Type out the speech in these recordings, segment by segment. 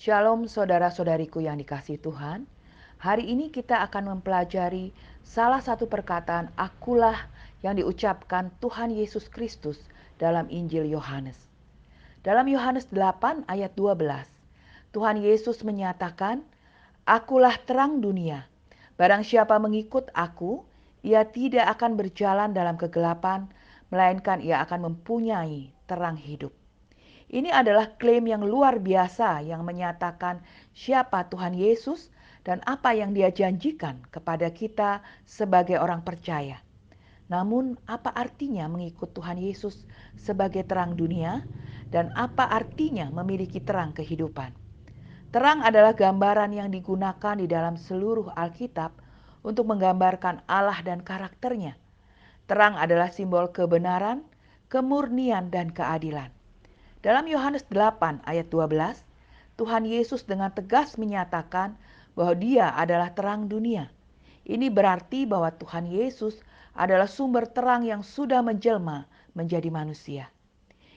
Shalom saudara-saudariku yang dikasihi Tuhan. Hari ini kita akan mempelajari salah satu perkataan akulah yang diucapkan Tuhan Yesus Kristus dalam Injil Yohanes. Dalam Yohanes 8 ayat 12, Tuhan Yesus menyatakan, "Akulah terang dunia. Barang siapa mengikut aku, ia tidak akan berjalan dalam kegelapan, melainkan ia akan mempunyai terang hidup." Ini adalah klaim yang luar biasa yang menyatakan siapa Tuhan Yesus dan apa yang Dia janjikan kepada kita sebagai orang percaya. Namun, apa artinya mengikut Tuhan Yesus sebagai terang dunia dan apa artinya memiliki terang kehidupan? Terang adalah gambaran yang digunakan di dalam seluruh Alkitab untuk menggambarkan Allah dan karakternya. Terang adalah simbol kebenaran, kemurnian, dan keadilan. Dalam Yohanes 8 ayat 12, Tuhan Yesus dengan tegas menyatakan bahwa Dia adalah terang dunia. Ini berarti bahwa Tuhan Yesus adalah sumber terang yang sudah menjelma menjadi manusia.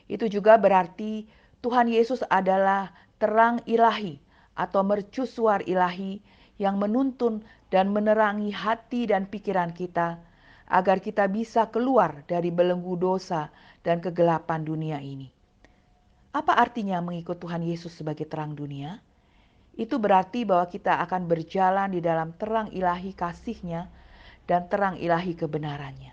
Itu juga berarti Tuhan Yesus adalah terang ilahi atau mercusuar ilahi yang menuntun dan menerangi hati dan pikiran kita agar kita bisa keluar dari belenggu dosa dan kegelapan dunia ini. Apa artinya mengikut Tuhan Yesus sebagai terang dunia? Itu berarti bahwa kita akan berjalan di dalam terang ilahi kasih-Nya dan terang ilahi kebenarannya.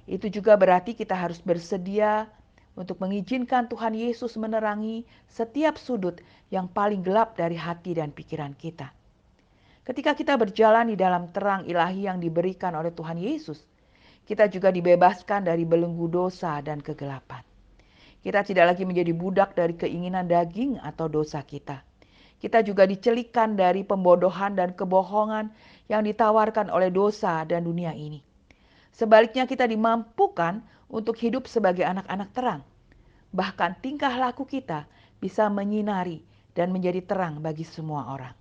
Itu juga berarti kita harus bersedia untuk mengizinkan Tuhan Yesus menerangi setiap sudut yang paling gelap dari hati dan pikiran kita. Ketika kita berjalan di dalam terang ilahi yang diberikan oleh Tuhan Yesus, kita juga dibebaskan dari belenggu dosa dan kegelapan. Kita tidak lagi menjadi budak dari keinginan daging atau dosa kita. Kita juga dicelikan dari pembodohan dan kebohongan yang ditawarkan oleh dosa dan dunia ini. Sebaliknya kita dimampukan untuk hidup sebagai anak-anak terang. Bahkan tingkah laku kita bisa menyinari dan menjadi terang bagi semua orang.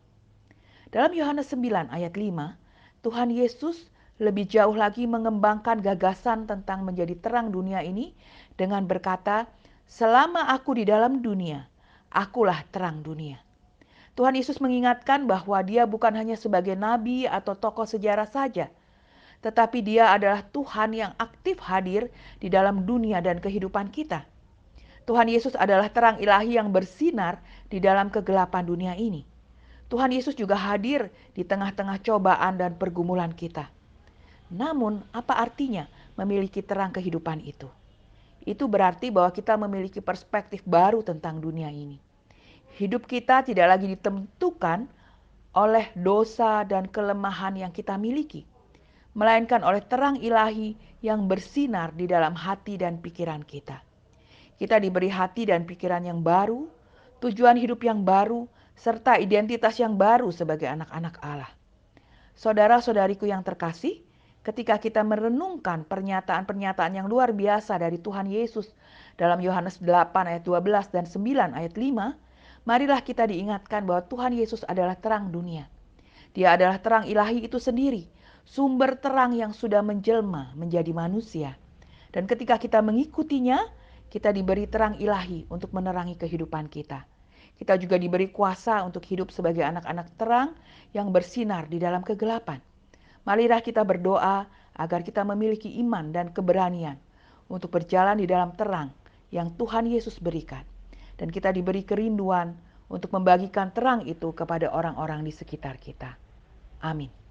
Dalam Yohanes 9 ayat 5, Tuhan Yesus lebih jauh lagi mengembangkan gagasan tentang menjadi terang dunia ini dengan berkata, "Selama aku di dalam dunia, akulah terang dunia." Tuhan Yesus mengingatkan bahwa Dia bukan hanya sebagai nabi atau tokoh sejarah saja, tetapi Dia adalah Tuhan yang aktif hadir di dalam dunia dan kehidupan kita. Tuhan Yesus adalah terang ilahi yang bersinar di dalam kegelapan dunia ini. Tuhan Yesus juga hadir di tengah-tengah cobaan dan pergumulan kita. Namun, apa artinya memiliki terang kehidupan itu? Itu berarti bahwa kita memiliki perspektif baru tentang dunia ini. Hidup kita tidak lagi ditentukan oleh dosa dan kelemahan yang kita miliki, melainkan oleh terang ilahi yang bersinar di dalam hati dan pikiran kita. Kita diberi hati dan pikiran yang baru, tujuan hidup yang baru, serta identitas yang baru sebagai anak-anak Allah. Saudara-saudariku yang terkasih, ketika kita merenungkan pernyataan-pernyataan yang luar biasa dari Tuhan Yesus dalam Yohanes 8 ayat 12 dan 9 ayat 5, marilah kita diingatkan bahwa Tuhan Yesus adalah terang dunia. Dia adalah terang ilahi itu sendiri, sumber terang yang sudah menjelma menjadi manusia. Dan ketika kita mengikutinya, kita diberi terang ilahi untuk menerangi kehidupan kita. Kita juga diberi kuasa untuk hidup sebagai anak-anak terang yang bersinar di dalam kegelapan. Marilah kita berdoa agar kita memiliki iman dan keberanian untuk berjalan di dalam terang yang Tuhan Yesus berikan. Dan kita diberi kerinduan untuk membagikan terang itu kepada orang-orang di sekitar kita. Amin.